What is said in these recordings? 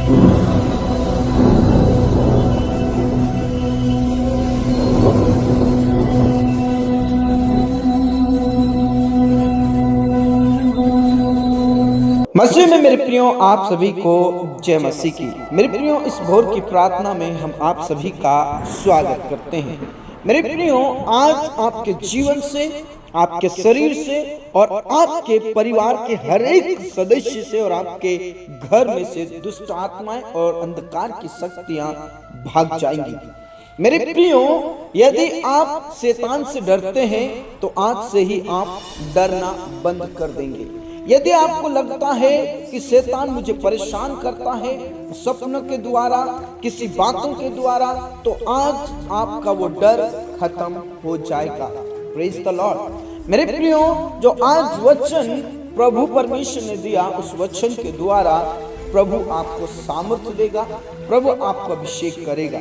मसीह में मेरे प्रियो, आप सभी को जय मसीह की। मेरे प्रियो, इस भोर की प्रार्थना में हम आप सभी का स्वागत करते हैं। मेरे प्रियो, आज आपके जीवन से, आपके शरीर से और आपके परिवार के हर एक सदस्य से और आपके घर में से दुष्ट आत्माएं और अंधकार की शक्तियां भाग जाएंगी। मेरे प्रियो, यदि आप शैतान से डरते हैं तो आज से ही आप डरना बंद कर देंगे। यदि आपको लगता है कि शैतान मुझे परेशान करता है सपनों के द्वारा, किसी बातों के द्वारा, तो आज आपका वो डर खत्म हो जाएगा। Praise the Lord. मेरे प्रियो, जो आज वचन प्रभु परमेश्वर ने दिया, उस वचन के द्वारा प्रभु आपको सामर्थ्य देगा, प्रभु आपको अभिषेक करेगा।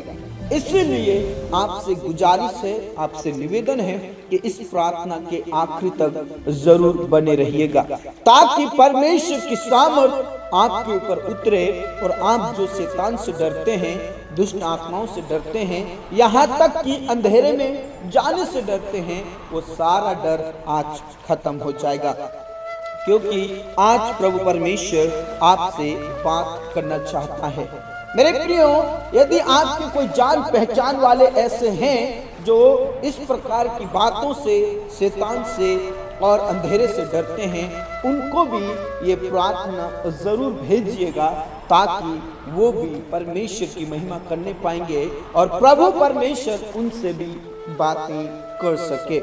इसीलिए आपसे गुजारिश है, आपसे निवेदन है कि इस प्रार्थना के आखिरी तक जरूर बने रहिएगा, ताकि परमेश्वर की सामर्थ आपके ऊपर उतरे और आप जो शैतान से डरते हैं, दुष्ट आत्माओं से डरते हैं, यहाँ तक कि अंधेरे में जाने से डरते हैं, वो सारा डर आज खत्म हो जाएगा। क्योंकि आज प्रभु परमेश्वर आपसे बात करना चाहता है। मेरे प्रियो, यदि आपके कोई जान पहचान वाले ऐसे हैं जो इस प्रकार की बातों से, शैतान से और अंधेरे से डरते हैं, उनको भी ये प्रार्थना जरूर भेजिएगा, ताकि वो भी परमेश्वर की महिमा करने पाएंगे और प्रभु परमेश्वर उनसे भी बातें कर सके।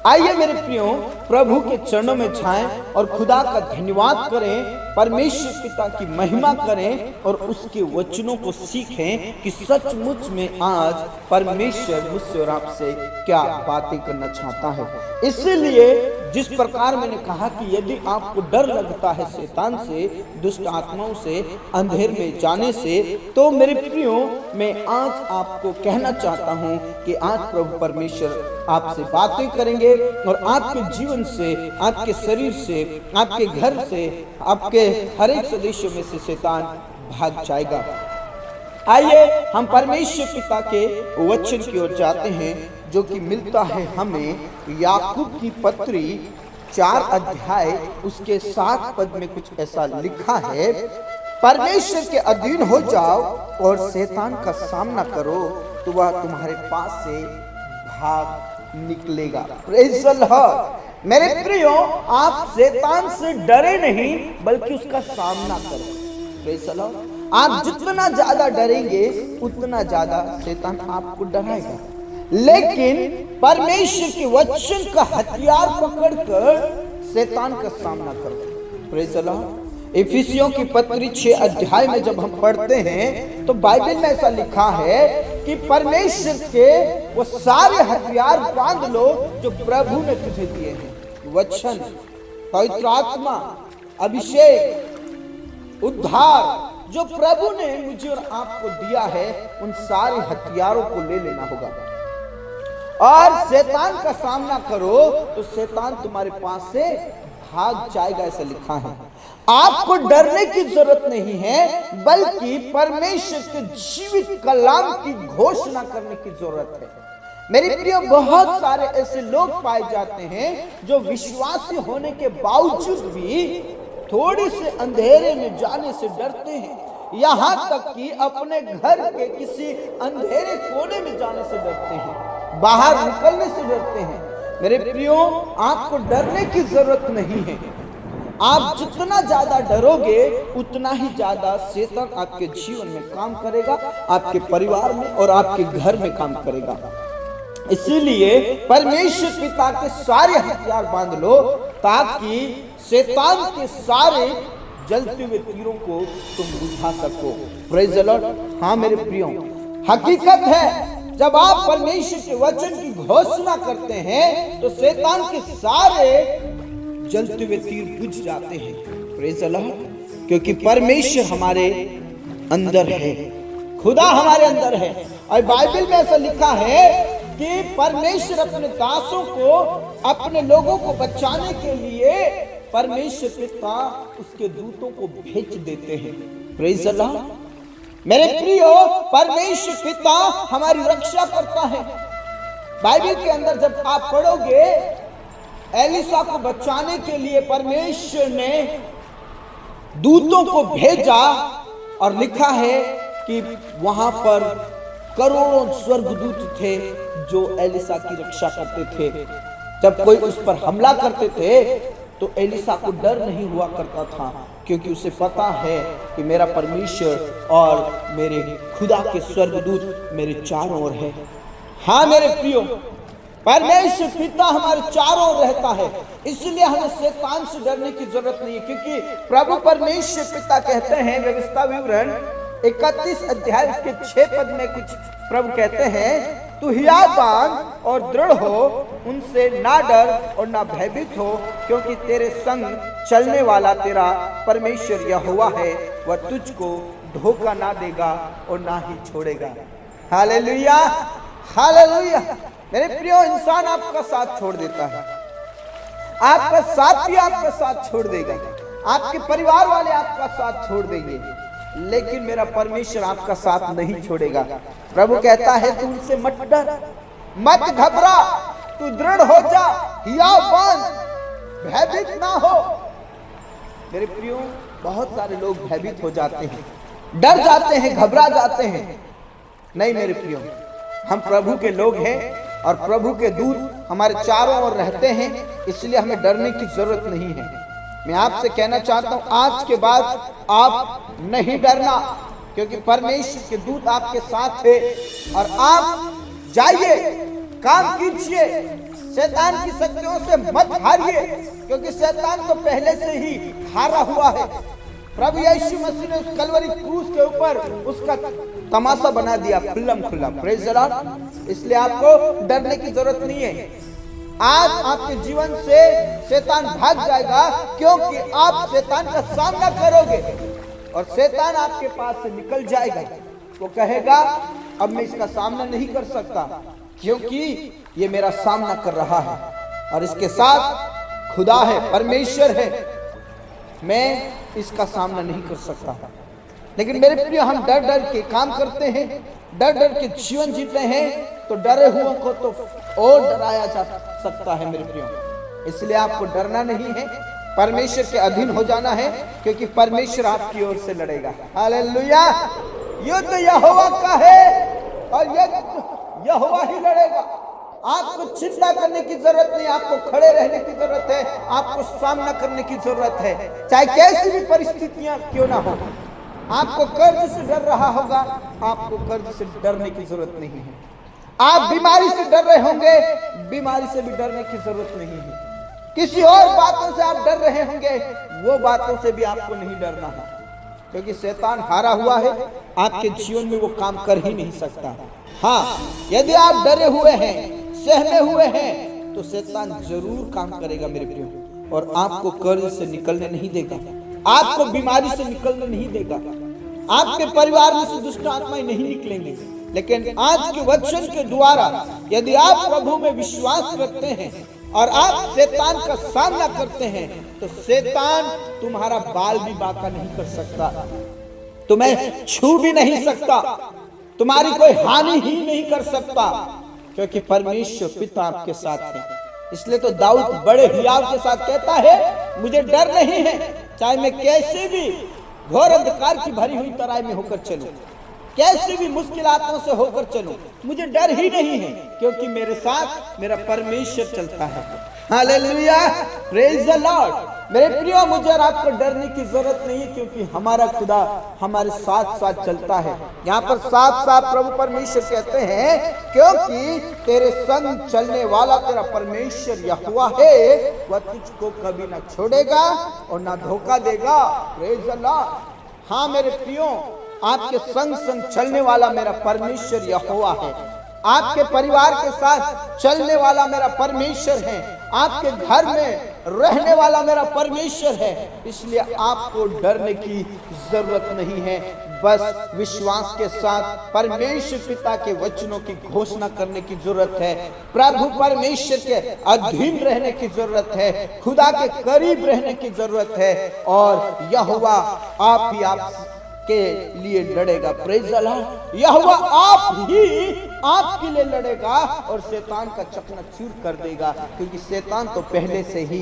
आइए मेरे प्रियो, प्रभु के चरणों में जाएं और खुदा का धन्यवाद करें, परमेश्वर पिता की महिमा करें और उसके वचनों को सीखें कि सचमुच में आज परमेश्वर मुझसे और आपसे क्या बातें करना चाहता है। इसलिए जिस प्रकार मैंने कहा कि यदि आपको डर लगता है शैतान से, दुष्ट आत्माओं से, अंधेर में जाने से, तो मेरे प्रियो, मैं आज आपको कहना चाहता हूं कि आज प्रभु परमेश्वर आपसे बातें करेंगे और आपके जीवन से, आपके शरीर से, आपके घर से, आपके हर एक सदस्य में से शैतान भाग जाएगा। आइए हम परमेश्वर पिता के वचन की ओर जाते हैं, जो कि मिलता है हमें याकूब की पत्री 4 अध्याय उसके 7 पद में कुछ ऐसा लिखा है, परमेश्वर के अधीन हो जाओ और शैतान का सामना करो तो वह तुम्हारे पास से भाग निकलेगा। Praise the Lord. मेरे प्रियो, आप शैतान से डरे नहीं बल्कि उसका सामना करो। Praise the Lord. आप जितना ज्यादा डरेंगे उतना ज्यादा शैतान आपको डराएगा, लेकिन परमेश्वर के वचन का हथियार पकड़कर शैतान का सामना करो। Praise the Lord. इफिसियों की पत्री 6 अध्याय में जब हम पढ़ते हैं तो बाइबल में ऐसा लिखा है कि परमेश्वर के वो सारे हथियार बांध लो जो प्रभु ने तुझे दिए हैं। वचन, पवित्र आत्मा, अभिषेक, उद्धार जो प्रभु ने मुझे और आपको दिया है, उन सारे हथियारों को ले लेना होगा और शैतान का सामना करो तो शैतान तुम्हारे पास से भाग जाएगा। ऐसा लिखा है। आपको डरने की जरूरत नहीं है, बल्कि परमेश्वर के जीवित कलाम की घोषणा करने की जरूरत है। मेरे प्रिय, बहुत सारे ऐसे लोग पाए जाते हैं जो विश्वासी होने के बावजूद भी थोड़ी से अंधेरे में जाने से डरते हैं, यहाँ तक कि अपने घर के किसी अंधेरे कोने में जाने से डरते हैं, बाहर निकलने से डरते हैं। मेरे प्रियो, आपको डरने की जरूरत नहीं है। आप जितना ज्यादा डरोगे उतना ही ज्यादा शैतान आपके जीवन में काम करेगा, आपके परिवार में और आपके घर में काम करेगा। इसीलिए परमेश्वर पिता के सारे हथियार बांध लो, ताकि शैतान के सारे जलते हुए तीरों को तुम बुझा सको। Praise the Lord. हाँ मेरे प्रियो, हकीकत है, जब आप परमेश्वर के वचन की घोषणा करते हैं तो शैतान के सारे जलते हुए तीर बुझ जाते हैं। Praise the Lord. क्योंकि परमेश्वर हमारे अंदर है, खुदा हमारे अंदर है। और बाइबल में ऐसा लिखा है कि परमेश्वर अपने दासों को, अपने लोगों को बचाने के लिए परमेश्वर पिता उसके दूतों को भेज देते हैं। Praise the Lord. मेरे प्रियो, परमेश्वर पिता हमारी रक्षा करता है। बाइबल के अंदर जब आप पढ़ोगे, एलिशा को बचाने के लिए परमेश्वर ने दूतों को भेजा और लिखा है कि वहां पर करोड़ों स्वर्गदूत थे जो एलिशा की रक्षा करते थे। जब कोई उस पर हमला करते थे तो एलिशा को डर नहीं हुआ करता था, क्योंकि उसे पता है कि मेरा परमेश्वर और मेरे खुदा के स्वर्गदूत मेरे चारों ओर है। हाँ मेरे प्रियो, परमेश्वर पिता हमारे चारों ओर रहता है, इसलिए हमें शैतान से डरने की जरूरत नहीं है। क्योंकि प्रभु परमेश्वर पिता कहते हैं, व्यवस्था विवरण 31 अध्याय के 6 पद में कुछ प्रभु कहते हैं, तू हियाबान और दृढ़ हो, उनसे ना डर और ना भयभीत हो, क्योंकि तेरे संग चलने वाला तेरा परमेश्वर यहोवा है, वह तुझको धोखा ना देगा और ना ही छोड़ेगा। Hallelujah, hallelujah. मेरे प्रियो, इंसान आपका साथ छोड़ देता है, आपका साथ भी आपका साथ छोड़ देगा, आपके परिवार वाले आपका साथ छोड़ देंगे, लेकिन मेरा परमेश्वर आपका साथ नहीं छोड़ेगा। प्रभु कहता है, तू उनसे मत डर, मत घबरा, तू दृढ़ हो जा, हियाबान, भयभीत ना हो। मेरे प्रियो, बहुत सारे लोग भयभीत हो जाते हैं, डर जाते हैं, घबरा जाते हैं। नहीं मेरे प्रियो, हम प्रभु के लोग हैं और प्रभु के दूत हमारे चारों ओर रहते हैं, इसलिए हमें डरने की जरूरत नहीं है। मैं आपसे कहना चाहता हूं, आज के बाद आप नहीं डरना, क्योंकि परमेश्वर के दूत आपके साथ है। और आप जाइए, काम कीजिए, शैतान की शक्तियों से मत हारिए, क्योंकि शैतान तो पहले से ही हारा हुआ है। प्रभु यीशु मसीह ने उस कलवरी क्रूस के ऊपर उसका तमाशा बना दिया खुल्लम खुल्ला। Praise the Lord. इसलिए आपको डरने की जरूरत नहीं है। आज आपके जीवन से शैतान भाग जाएगा, क्योंकि आप शैतान का सामना करोगे और शैतान आपके पास से निकल जाएगा। वो कहेगा, अब मैं इसका सामना नहीं कर सकता, क्योंकि ये मेरा सामना कर रहा है और इसके साथ खुदा है, परमेश्वर है, मैं इसका सामना नहीं कर सकता। लेकिन मेरे प्रिय, हम डर डर के काम करते हैं, डर डर के जीवन जीते हैं, तो डरे हुओं को तो और डराया जा सकता है मेरे प्रियो। इसलिए आपको डरना नहीं है, परमेश्वर के अधीन हो जाना है, क्योंकि परमेश्वर आपकी ओर से लड़ेगा। हालेलुया। युद्ध यहोवा का है और यहोवा ही लड़ेगा। आपको चिंता करने की जरूरत नहीं, आपको खड़े रहने की जरूरत है, आपको सामना करने की जरूरत है, चाहे कैसी भी परिस्थितियां क्यों ना हो। आपको कर्ज से डर रहा होगा, आपको कर्ज से डरने की जरूरत नहीं है। आप बीमारी से डर रहे होंगे, बीमारी से भी डरने की जरूरत नहीं है। किसी और बातों से आप डर रहे होंगे, वो बातों से भी आपको नहीं डरना है, क्योंकि शैतान हारा हुआ है, आपके जीवन में वो काम कर ही नहीं सकता। हाँ, यदि आप डरे हुए हैं, सहमे हुए हैं, तो शैतान जरूर काम करेगा मेरे प्रियो, और आपको कर्ज से निकलने नहीं देगा, आपको बीमारी से निकलने नहीं देगा, आपके परिवार में से दुष्ट आत्माएं नहीं निकलेंगे। लेकिन आज के वचन के द्वारा यदि आप प्रभु में विश्वास रखते हैं और आप शैतान का सामना करते हैं, तो शैतान तुम्हारा बाल भी बांका नहीं कर सकता, तुम्हें छू भी नहीं सकता, तुम्हारी कोई हानि ही नहीं कर सकता, क्योंकि परमेश्वर पिता आपके साथ है। इसलिए तो दाऊद बड़े हियाव के साथ कहता है, मुझे डर नहीं है, चाहे मैं कैसे भी घोर अंधकार की भरी हुई तराई में होकर चलूं, कैसी भी मुश्किलातों से होकर चलूं, मुझे डर ही नहीं है, क्योंकि मेरे साथ मेरा परमेश्वर चलता है। Hallelujah, praise the Lord. मेरे प्रियो, मुझे और आपको डरने की जरूरत नहीं है, क्योंकि हमारा खुदा हमारे साथ साथ चलता है। यहाँ पर साफ साफ प्रभु परमेश्वर कहते हैं, क्योंकि तेरे संग चलने वाला तेरा परमेश्वर यहोवा है, वह तुझको कभी ना छोड़ेगा और ना धोखा देगा। Praise the Lord. हाँ मेरे प्रियो, आपके संग संग चलने वाला मेरा परमेश्वर यहोवा है, आपके परिवार के साथ चलने वाला मेरा परमेश्वर है, आपके घर में रहने वाला मेरा परमेश्वर है। इसलिए आपको डरने की जरूरत नहीं है, बस विश्वास के साथ परमेश्वर पिता के वचनों की घोषणा करने की जरूरत है, प्रभु परमेश्वर के अधीन रहने की जरूरत है, खुदा के करीब रहने की जरूरत है, और यहोवा आप ही आप के लिए लड़ेगा। Praise the Lord. यहोवा आप ही आपके लिए लड़ेगा और शैतान का चकनाचूर कर देगा, क्योंकि शैतान तो पहले से ही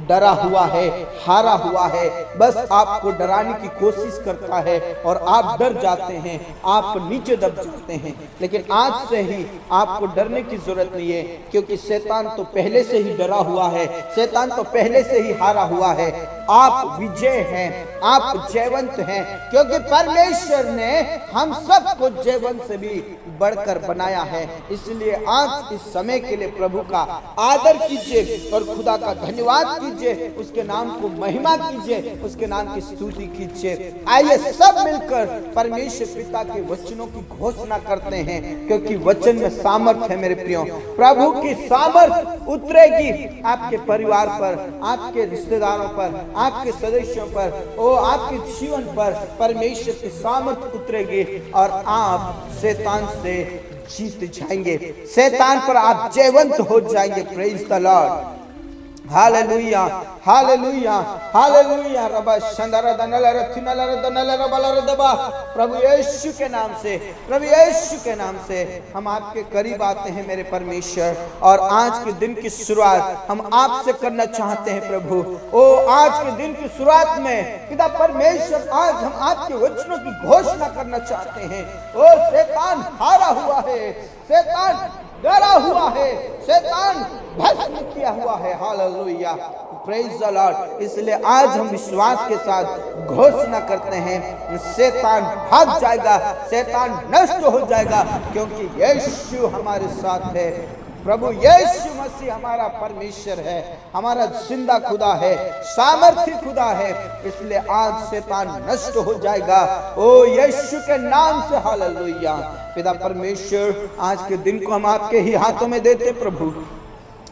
डरा हुआ है, हारा हुआ है। बस आपको डराने की कोशिश करता है और आप डर जाते हैं, आप नीचे दब जाते हैं। लेकिन आज से ही आपको डरने की जरूरत नहीं है, क्योंकि शैतान तो पहले से ही डरा हुआ है, शैतान तो पहले से ही हारा हुआ है। आप विजय हैं, आप जयवंत हैं, क्योंकि परमेश्वर ने हम सबको जयवंत से भी बढ़कर बनाया है। इसलिए आज इस समय के लिए प्रभु का आदर कीजिए और खुदा का धन्यवाद कीजिए, उसके नाम को महिमा कीजिए, उसके नाम की स्तुति कीजिए। आइए सब मिलकर परमेश्वर पिता के वचनों की घोषणा करते हैं, क्योंकि वचन में सामर्थ है मेरे प्रियो। प्रभु की सामर्थ उतरेगी आपके परिवार पर, आपके रिश्तेदारों पर, आपके सदस्यों पर, ओ आपके जीवन पर परमेश्वर की सामर्थ उतरेगी और आप शैतान से जीत जाएंगे, शैतान पर आप जयवंत हो जाएंगे। Praise the Lord. Hallelujah, hallelujah, hallelujah. Rava शंदरा दनल रथिनल दनल rubble रदबा। प्रभु यीशु के नाम से, प्रभु यीशु के नाम से हम आपके करीब आते हैं मेरे परमेश्वर, और आज के दिन की शुरुआत हम आपसे करना चाहते हैं प्रभु। ओ आज के दिन की शुरुआत में पिता परमेश्वर, आज हम आपके वचनों की घोषणा करना चाहते हैं। ओ शैतान हारा हुआ है, शैतान डरा हुआ है, शैतान भस्म किया हुआ है। Hallelujah, praise the Lord. इसलिए आज हम विश्वास के साथ घोषणा करते हैं, शैतान भाग जाएगा, शैतान नष्ट हो जाएगा, क्योंकि यीशु हमारे साथ है। प्रभु यीशु मसीह हमारा परमेश्वर है, हमारा जिंदा खुदा है, सामर्थी खुदा है। इसलिए आज शैतान नष्ट हो जाएगा, ओ यीशु के नाम से। हालेलुया। पिता परमेश्वर, आज के दिन को हम आपके ही हाथों में देते प्रभु।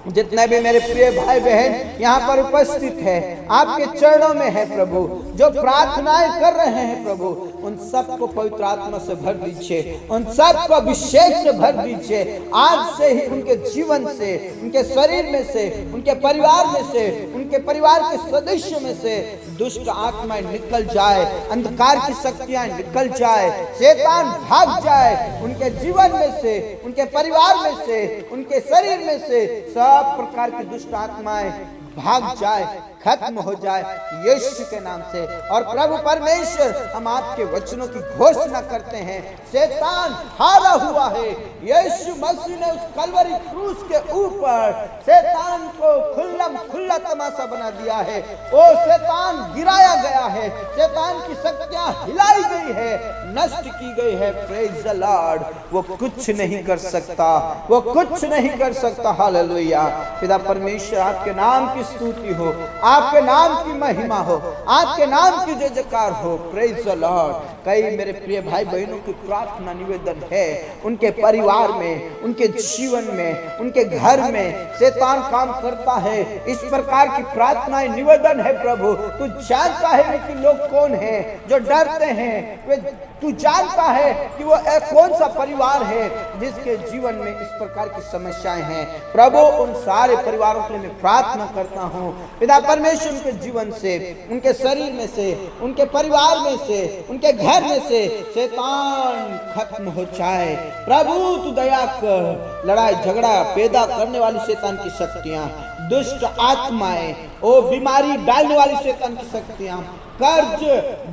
जितने भी मेरे प्रिय भाई बहन यहाँ पर उपस्थित है, आपके चरणों में है प्रभु, जो प्रार्थनाएं कर रहे हैं प्रभु, उन सबको पवित्र आत्मा से भर दीजिए, उन सबको अभिषेक से भर दीजिए। आज से ही उनके जीवन से, उनके शरीर में से, उनके परिवार में से, उनके परिवार के सदस्यों में से दुष्ट आत्माएं निकल जाए, अंधकार की शक्तियां निकल जाए, शैतान भाग जाए उनके जीवन में से, उनके परिवार में से, उनके शरीर में से। सब प्रकार की दुष्ट आत्माएं भाग जाए, खत्म हो जाए यीशु के नाम से। और प्रभु परमेश्वर, हम आपके वचनों की घोषणा करते हैं, शैतान हारा हुआ है। यीशु मसीह ने उस कलवरी क्रूस के ऊपर शैतान को खुल्लम खुल्ला तमाशा बना दिया है। वो शैतान गिराया गया है, शैतान की शक्तियां हिलाई गई है, नष्ट की गई है। Praise the Lord. वो कुछ नहीं कर सकता, वो कुछ नहीं कर सकता। हालेलुया। पिता परमेश्वर, आपके नाम की स्तुति हो, आपके नाम की महिमा हो, आपके नाम की जय जयकार हो। Praise the Lord. कई मेरे प्रिय भाई बहनों की प्रार्थना निवेदन है, उनके परिवार में, उनके जीवन में, उनके घर में शैतान काम करता है। इस प्रकार की प्रार्थनाएं निवेदन है प्रभु। तू जानता है कि लोग कौन है जो डरते हैं, तू जानता है कि वो कौन सा परिवार है जिसके जीवन में इस प्रकार की समस्याएं हैं। प्रभु, उन सारे परिवारों के लिए मैं प्रार्थना करता हूँ पिता परमेश्वर, उनके जीवन से, उनके शरीर में से, उनके परिवार में से, उनके घर में से शैतान खत्म हो जाए। प्रभु, तू दया कर। लड़ाई झगड़ा पैदा करने वाली शैतान की शक्तियां, दुष्ट आत्माएं, ओ बीमारी डालने वाली शैतान की शक्तियां, कर्ज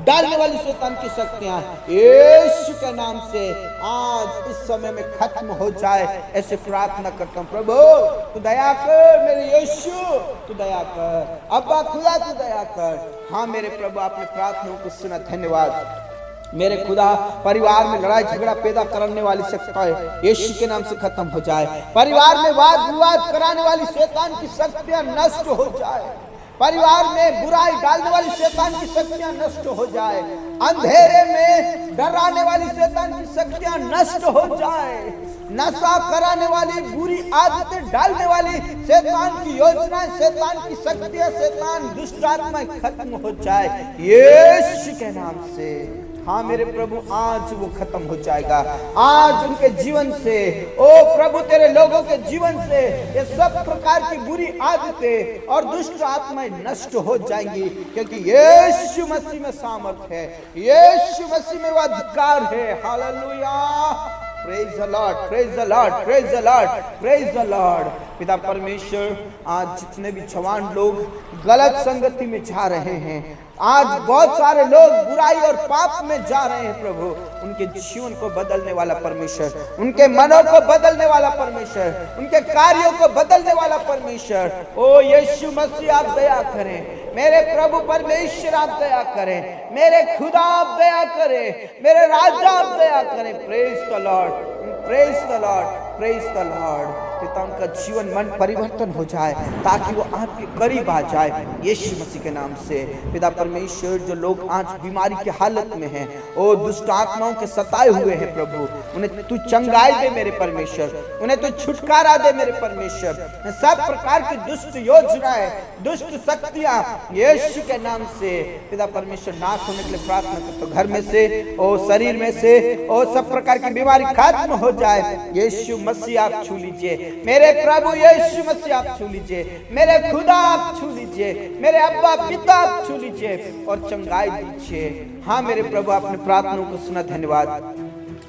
डालने वाली शैतान की शक्तियां यीशु के नाम से आज इस समय में खत्म हो जाए, ऐसे प्रार्थना करता हूं। प्रभु, तू दया कर, मेरे यीशु तू दया कर, अब्बा खुदा तू दया कर। हाँ मेरे प्रभु, आपने प्रार्थनाओं को सुना, धन्यवाद। मेरे खुदा, परिवार में लड़ाई झगड़ा पैदा करने वाली शक्तियां यीशु के नाम से खत्म हो जाए। परिवार में वाद विवाद कराने वाली शैतान की शक्तियां नष्ट हो जाए। परिवार में बुराई डालने वाली शैतान की शक्तियां नष्ट हो जाए। अंधेरे में डराने वाली शैतान की शक्तियां नष्ट हो जाए। नशा कराने वाली, बुरी आदतें डालने वाली शैतान की योजनाएं, शैतान की शक्तियां, शैतान दुष्ट आत्माएं खत्म हो जाए यीशु के नाम से। हाँ मेरे प्रभु, आज वो खत्म हो जाएगा। आज उनके जीवन से, ओ प्रभु तेरे लोगों के जीवन से ये सब प्रकार की बुरी आदतें और दुष्ट आत्माएं नष्ट हो जाएंगी, क्योंकि यीशु मसीह में सामर्थ है, यीशु मसीह में वो अधिकार है। Hallelujah, praise the Lord, praise the Lord, praise the Lord, praise the Lord. पिता परमेश्वर, आज जितने भी जवान लोग गलत संगति में जा रहे हैं, आज बहुत सारे लोग बुराई और पाप में जा रहे हैं प्रभु, उनके जीवन को बदलने वाला परमेश्वर, उनके मनों को बदलने वाला परमेश्वर, उनके कार्यों को बदलने वाला परमेश्वर, ओ यीशु मसीह आप दया करें। मेरे प्रभु परमेश्वर आप दया करें, मेरे खुदा आप दया करें, मेरे राजा आप दया करें। Praise the Lord, praise the Lord, praise the Lord. पिता उनका जीवन मन परिवर्तन हो जाए ताकि वो आपके करीब आ जाए यीशु मसीह के नाम से। पिता परमेश्वर, जो लोग आज बीमारी की हालत में हैं, ओ दुष्ट आत्माओं के सताए हुए हैं प्रभु, उन्हें तू चंगाई दे मेरे परमेश्वर, उन्हें तू छुटकारा दे मेरे परमेश्वर। सब प्रकार की दुष्ट योजनाएं, दुष्ट शक्तियां यीशु के नाम से पिता परमेश्वर नाश होने के लिए प्रार्थना करते हो। घर में से, ओ शरीर में से, ओ सब प्रकार की बीमारी खत्म हो जाए। यीशु मसीह आप छू लीजिए मेरे प्रभु, यीशु मसीह आप छू लीजिए, मेरे खुदा आप छू लीजिए, मेरे अब्बा पिता आप छू लीजिए और चंगाई दीजिए। हाँ मेरे प्रभु, आपने प्रार्थनाओं को सुना, धन्यवाद।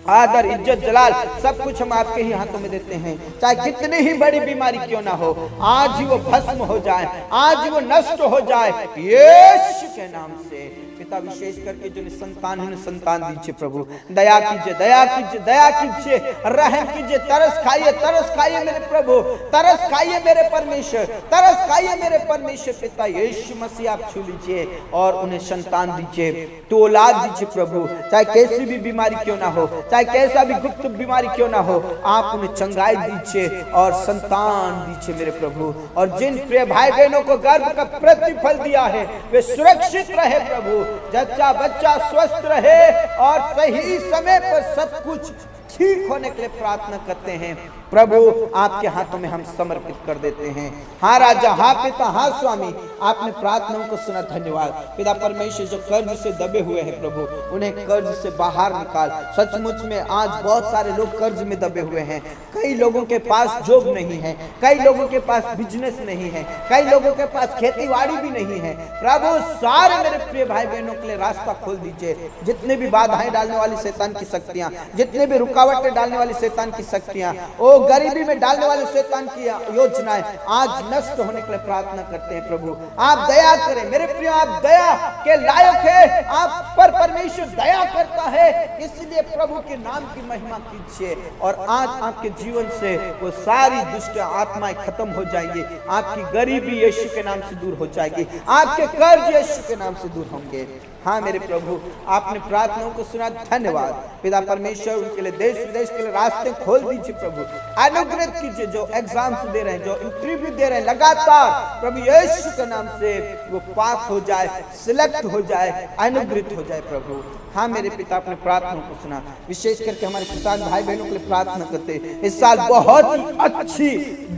आदर, इज्जत, जलाल सब कुछ हम आपके ही हाथों में देते हैं। चाहे कितनी ही बड़ी बीमारी क्यों ना हो, आज ही वो भस्म हो जाए, आज वो नष्ट हो जाए यीशु के नाम से। पिता विशेष करके जो निसंतान है, संतान दीजिए प्रभु, दया कीजिए, दया कीजिए, दया कीजिए, रहम कीजिए। तरस खाइए मेरे प्रभु, तरस खाइए मेरे परमेश्वर, तरस खाइए मेरे परमेश्वर। पिता यीशु मसीह आप छू लीजिए और उन्हें संतान दीजिए, तो औलाद दीजिए प्रभु। चाहे कैसी भी बीमारी क्यों ना हो, चाहे कैसा भी गुप्त बीमारी क्यों ना हो, आप उन्हें चंगाई दीजिए और संतान दीजिए मेरे प्रभु। और जिन प्रिय भाई बहनों को गर्भ का प्रतिफल दिया है, वे सुरक्षित रहे प्रभु, जच्चा बच्चा स्वस्थ रहे और सही समय पर सब कुछ ठीक होने के लिए प्रार्थना करते हैं प्रभु। आपके हाथों में हम समर्पित कर देते हैं। हाँ राजा, हाँ पिता, हाँ स्वामी, आपने प्रार्थनाओं को सुना, धन्यवाद। पिता परमेश्वर, जो कर्ज से दबे हुए हैं प्रभु, उन्हें कर्ज से बाहर निकाल। सचमुच में आज बहुत सारे लोग कर्ज में दबे हुए हैं। कई लोगों के पास जॉब नहीं है, कई लोगों के पास बिजनेस नहीं है, कई लोगों के पास खेती-बाड़ी भी नहीं है प्रभु। सारे मेरे प्रिय भाई बहनों के लिए रास्ता खोल दीजिए। जितने भी बाधाएं डालने वाली शैतान की शक्तियां, जितने भी रुकावटें डालने वाली शैतान की शक्तियां, ओ गरीबी में डालने वाले शैतान की योजनाएं आज नष्ट होने के लिए प्रार्थना करते हैं प्रभु। आप दया करें मेरे प्रिय, आप दया के लायक है, आप पर परमेश्वर दया करता है, इसलिए प्रभु के नाम की महिमा कीजिए। और आज आपके जीवन से वो सारी दुष्ट आत्माएं खत्म हो जाएंगी, आपकी गरीबी यीशु के नाम से दूर हो जाएगी, आपके कर्ज यीशु के नाम से दूर होंगे। हाँ मेरे प्रभु, आपने प्रार्थनाओं को सुना, धन्यवाद। पिता परमेश्वर, उनके लिए देश विदेश के लिए रास्ते खोल दीजिए प्रभु। अनुग्रहित कीजिए जो एग्जाम्स दे रहे हैं, जो इंटरव्यू दे रहे हैं, लगातार प्रभु यीशु के नाम से वो पास हो जाए, सिलेक्ट हो जाए, अनुग्रहित हो जाए प्रभु। हाँ मेरे पिता, अपने प्रार्थनाओं को सुना। विशेष करके हमारे किसान भाई बहनों के लिए प्रार्थना करते हैं, इस साल बहुत ही अच्छी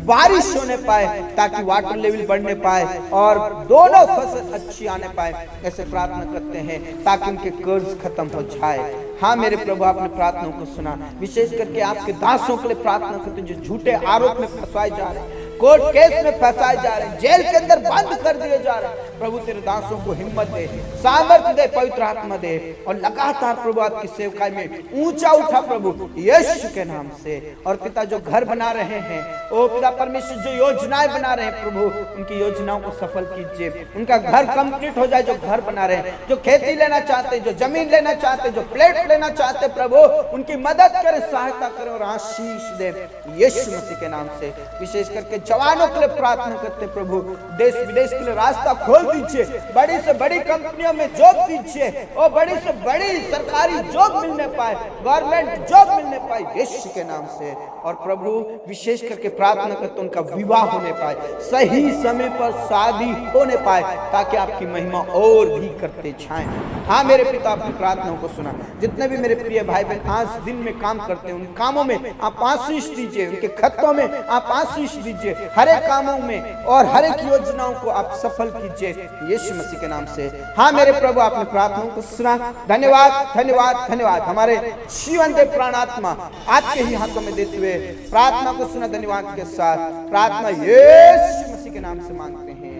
बारिश होने पाए, ताकि वाटर लेवल बढ़ने पाए और दोनों फसल अच्छी आने पाए। ऐसे प्रार्थना करते हैं ताकि उनके कर्ज खत्म हो जाए। हाँ मेरे प्रभु, आपने प्रार्थनाओं को सुना। विशेष करके आपके दासों के लिए प्रार्थना करते हैं जो झूठे आरोप में फंसाए जा रहे हैं, कोर्ट केस में फंसाए जा रहे हैं, जेल के अंदर बंद कर दिए जा रहे हैं। प्रभु तेरे दासों को हिम्मत दे, सामर्थ्य दे, पवित्र आत्मा दे और लगातार प्रभु आपकी सेवकाई में ऊंचा उठा प्रभु यीशु के नाम से। और पिता, जो घर बना रहे हैं, ओ पिता परमेश्वर, जो योजनाएं बना रहे हैं प्रभु, उनकी योजनाओं को सफल कीजिए। उनका घर कंप्लीट हो जाए, जो घर बना रहे हैं, जो खेती लेना चाहते हैं, जो जमीन लेना चाहते हैं, जो प्लेट लेना चाहते हैं प्रभु, उनकी मदद करें, सहायता करें और आशीष दे यीशु मसीह के नाम से। विशेष करके जवानों के लिए प्रार्थना करते हैं प्रभु, देश विदेश के लिए रास्ता खोल दीजिए, बड़ी से बड़ी कंपनियों में जॉब दीजिए और बड़ी से बड़ी सरकारी जॉब मिलने पाए, गवर्नमेंट जॉब मिलने पाए यीशु के नाम से। और प्रभु विशेष करके प्रार्थना करते उनका विवाह होने पाए, सही समय पर शादी होने पाए, ताकि आपकी महिमा और भी करते छाएं। हाँ मेरे पिता, अपनी प्रार्थनाओं को सुना। जितने भी मेरे प्रिय भाई बहन आज दिन में काम करते हैं, उन कामों में आप आशीष दीजिए, उनके खतों में आप आशीष दीजिए, हर एक कामों में और हर एक योजनाओं को आप सफल कीजिए यीशु मसीह के नाम से। हाँ मेरे प्रभु, आपने प्रार्थनाओं को सुना। धन्यवाद धन्यवाद धन्यवाद। हमारे जीवन के प्राणात्मा आपके ही हाथों में देते हुए प्रार्थना को सुना धन्यवाद के साथ। प्रार्थना यीशु मसीह के नाम से मांगते हैं,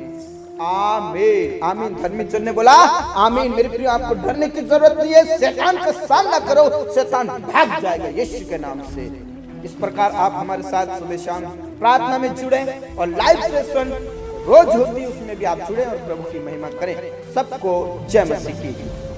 आमीन आमीन। धर्मी जन ने बोला आमीन। मेरे प्रिय, आपको डरने की जरूरत नहीं है, शैतान का सामना करो, शैतान भाग जाएगा यीशु के नाम से। इस प्रकार आप हमारे साथ सुबह शाम प्रार्थना में जुड़े और लाइव सेशन रोज होती है, उसमें भी आप जुड़े और प्रभु की महिमा करें। सबको जय मसीह की।